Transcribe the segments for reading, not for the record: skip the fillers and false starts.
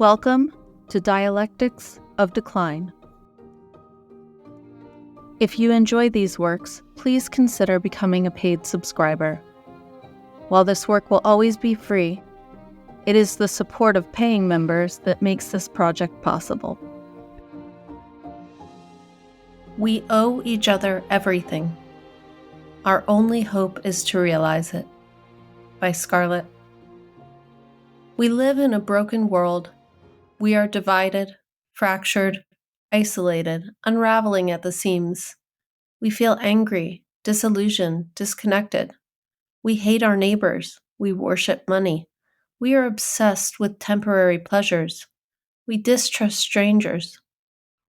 Welcome to Dialectics of Decline. If you enjoy these works, please consider becoming a paid subscriber. While this work will always be free, it is the support of paying members that makes this project possible. We owe each other everything. Our only hope is to realize it. By Scarlet. We live in a broken world. We are divided, fractured, isolated, unraveling at the seams. We feel angry, disillusioned, disconnected. We hate our neighbors. We worship money. We are obsessed with temporary pleasures. We distrust strangers.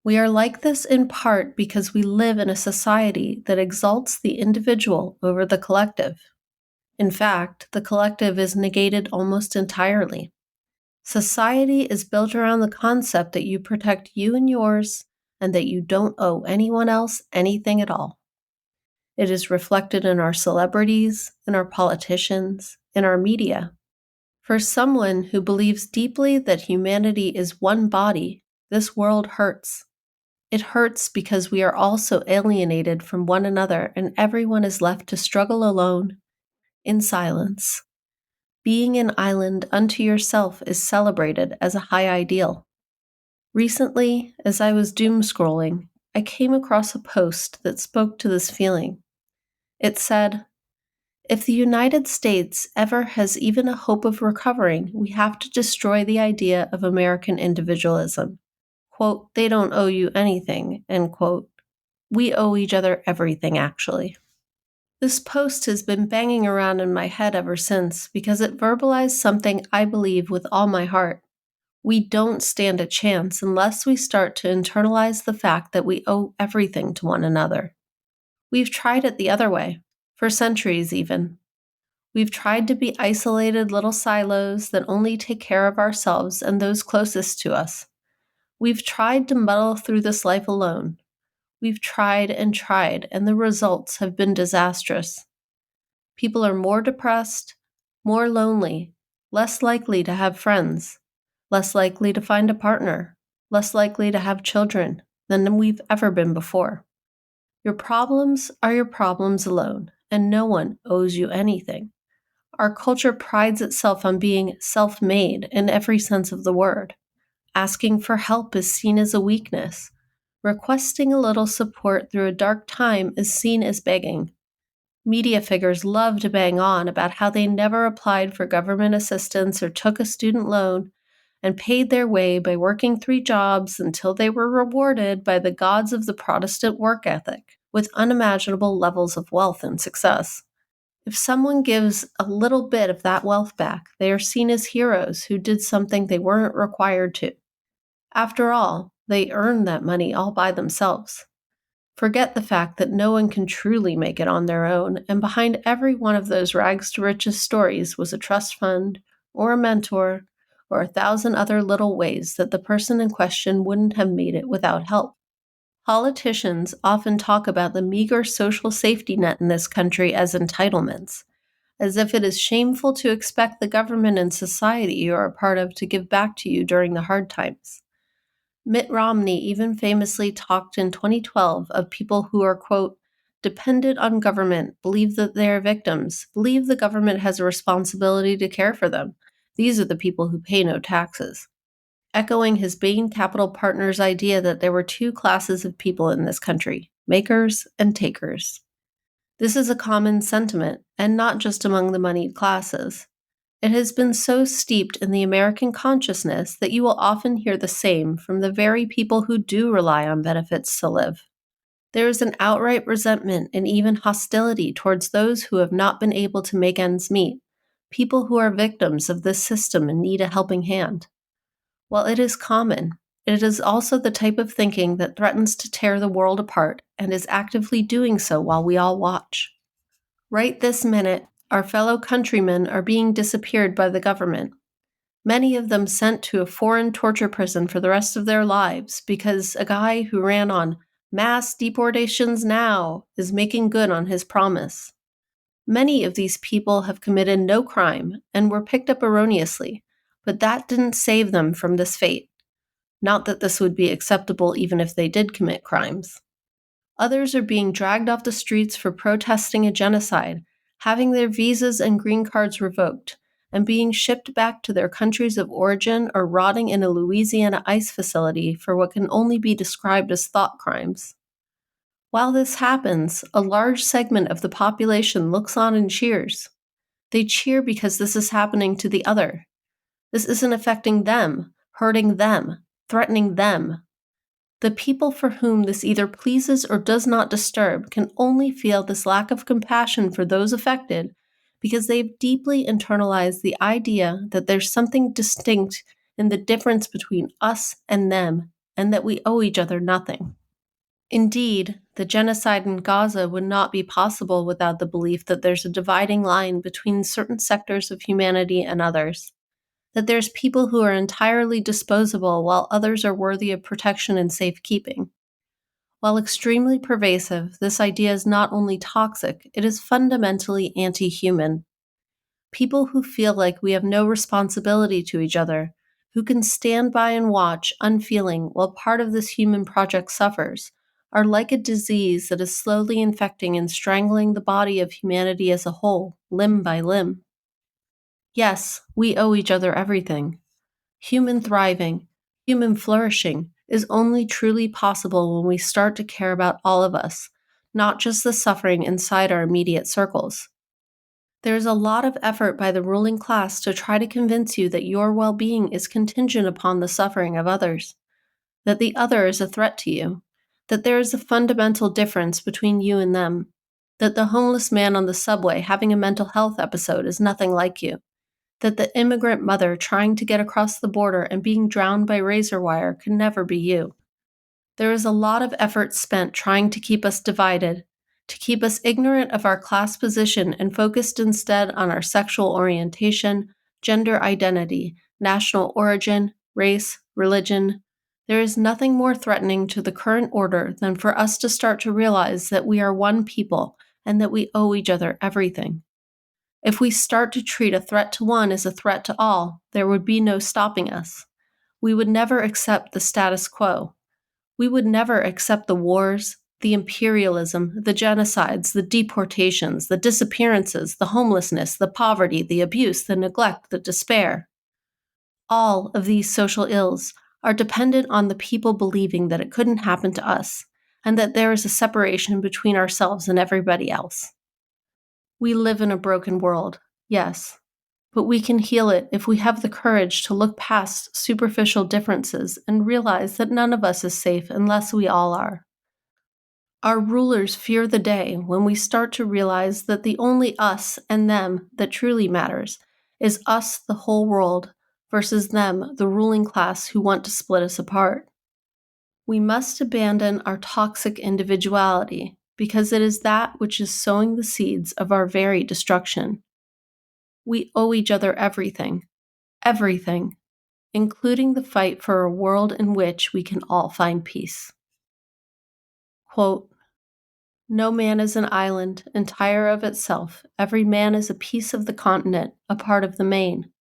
We are like this in part because we live in a society that exalts the individual over the collective. In fact, the collective is negated almost entirely. Society is built around the concept that you protect you and yours, and that you don't owe anyone else anything at all. It is reflected in our celebrities, in our politicians, in our media. For someone who believes deeply that humanity is one body, this world hurts. It hurts because we are all so alienated from one another, and everyone is left to struggle alone, in silence. Being an island unto yourself is celebrated as a high ideal. Recently, as I was doom scrolling, I came across a post that spoke to this feeling. It said, "If the United States ever has even a hope of recovering, we have to destroy the idea of American individualism. Quote, they don't owe you anything, end quote. We owe each other everything, actually." This post has been banging around in my head ever since because it verbalized something I believe with all my heart. We don't stand a chance unless we start to internalize the fact that we owe everything to one another. We've tried it the other way, for centuries even. We've tried to be isolated little silos that only take care of ourselves and those closest to us. We've tried to muddle through this life alone. We've tried, and the results have been disastrous. People are more depressed, more lonely, less likely to have friends, less likely to find a partner, less likely to have children than we've ever been before. Your problems are your problems alone, and no one owes you anything. Our culture prides itself on being self-made in every sense of the word. Asking for help is seen as a weakness. Requesting a little support through a dark time is seen as begging. Media figures love to bang on about how they never applied for government assistance or took a student loan and paid their way by working 3 jobs until they were rewarded by the gods of the Protestant work ethic with unimaginable levels of wealth and success. If someone gives a little bit of that wealth back, they are seen as heroes who did something they weren't required to. After all, they earned that money all by themselves. Forget the fact that no one can truly make it on their own, and behind every one of those rags to riches stories was a trust fund, or a mentor, or 1,000 other little ways that the person in question wouldn't have made it without help. Politicians often talk about the meager social safety net in this country as entitlements, as if it is shameful to expect the government and society you are a part of to give back to you during the hard times. Mitt Romney even famously talked in 2012 of people who are, quote, dependent on government, believe that they are victims, believe the government has a responsibility to care for them. These are the people who pay no taxes. Echoing his Bain Capital Partners idea that there were 2 classes of people in this country, makers and takers. This is a common sentiment, and not just among the moneyed classes. It has been so steeped in the American consciousness that you will often hear the same from the very people who do rely on benefits to live. There is an outright resentment and even hostility towards those who have not been able to make ends meet, people who are victims of this system and need a helping hand. While it is common, it is also the type of thinking that threatens to tear the world apart and is actively doing so while we all watch. Right this minute, our fellow countrymen are being disappeared by the government, many of them sent to a foreign torture prison for the rest of their lives because a guy who ran on mass deportations now is making good on his promise. Many of these people have committed no crime and were picked up erroneously, But that didn't save them from this fate. Not that this would be acceptable even if they did commit crimes. Others are being dragged off the streets for protesting a genocide, having their visas and green cards revoked, and being shipped back to their countries of origin or rotting in a Louisiana ICE facility for what can only be described as thought crimes. While this happens, a large segment of the population looks on and cheers. They cheer because this is happening to the other. This isn't affecting them, hurting them, threatening them. The people for whom this either pleases or does not disturb can only feel this lack of compassion for those affected because they've deeply internalized the idea that there's something distinct in the difference between us and them, and that we owe each other nothing. Indeed, the genocide in Gaza would not be possible without the belief that there's a dividing line between certain sectors of humanity and others, that there's people who are entirely disposable while others are worthy of protection and safekeeping. While extremely pervasive, this idea is not only toxic, it is fundamentally anti-human. People who feel like we have no responsibility to each other, who can stand by and watch, unfeeling, while part of this human project suffers, are like a disease that is slowly infecting and strangling the body of humanity as a whole, limb by limb. Yes, we owe each other everything. Human thriving, human flourishing is only truly possible when we start to care about all of us, not just the suffering inside our immediate circles. There is a lot of effort by the ruling class to try to convince you that your well-being is contingent upon the suffering of others, that the other is a threat to you, that there is a fundamental difference between you and them, that the homeless man on the subway having a mental health episode is nothing like you, that the immigrant mother trying to get across the border and being drowned by razor wire can never be you. There is a lot of effort spent trying to keep us divided, to keep us ignorant of our class position and focused instead on our sexual orientation, gender identity, national origin, race, religion. There is nothing more threatening to the current order than for us to start to realize that we are one people and that we owe each other everything. If we start to treat a threat to one as a threat to all, there would be no stopping us. We would never accept the status quo. We would never accept the wars, the imperialism, the genocides, the deportations, the disappearances, the homelessness, the poverty, the abuse, the neglect, the despair. All of these social ills are dependent on the people believing that it couldn't happen to us, and that there is a separation between ourselves and everybody else. We live in a broken world, yes, but we can heal it if we have the courage to look past superficial differences and realize that none of us is safe unless we all are. Our rulers fear the day when we start to realize that the only us and them that truly matters is us, the whole world, versus them, the ruling class who want to split us apart. We must abandon our toxic individuality because it is that which is sowing the seeds of our very destruction. We owe each other everything, including the fight for a world in which we can all find peace. Quote, "No man is an island, entire of itself. Every man is a piece of the continent, a part of the main.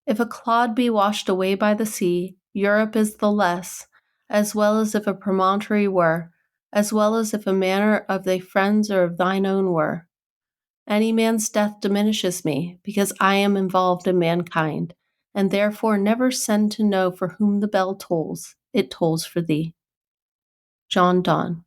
If a clod be washed away by the sea, Europe is the less, as well as if a promontory were, as well as if a manor of thy friends or of thine own were. Any man's death diminishes me, because I am involved in mankind, and therefore never send to know for whom the bell tolls, it tolls for thee." John Donne.